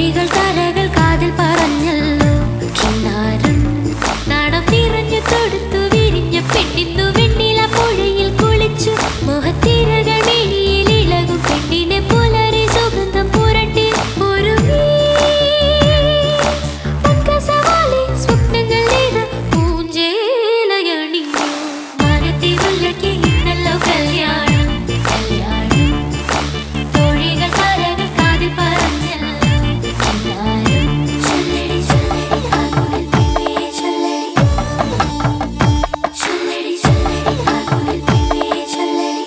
തൊഴികൾ തരകൾ കാതിൽ പറഞ്ഞല്ലോ കിന്നാരം നാണം നിറഞ്ഞു തൊടുത്തു വിരിഞ്ഞ പെണ്ണിന്നു വെണ്ണില പുഴയിൽ കുളിച്ചു മോഹത്തിരകൾ മേനിയിൽ ഇളകും പെണ്ണിനെ പുലരി സുഗന്ധം പുരട്ടി ഒരു സവാലി സ്വപ്നങ്ങൾ ചെയ്ത് പൂഞ്ചേലയണിഞ്ഞു മാനത്തെ മുല്ലയ്ക്ക് ഇന്നല്ലോ കല്യാണം കല്യാണം തൊഴികൾ തരകൾ കാതിൽ പറഞ്ഞല്ലോ കിന്നാരം ചൊല്ലടി ചൊല്ലടി ആകുലൽ പിന്നേ ചൊല്ലടി ചൊല്ലടി ചൊല്ലടി ആകുലൽ പിന്നേ ചൊല്ലടി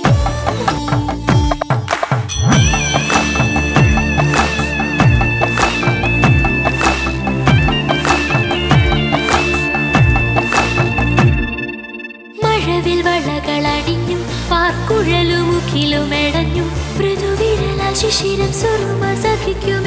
മഴവിൽ വളകളടിഞ്ഞു പാർക്കുഴലുമുഖിലുമെടഞ്ഞു മൃദുവിരലാൽ ശിശിരം സുറുമ സഖിക്കും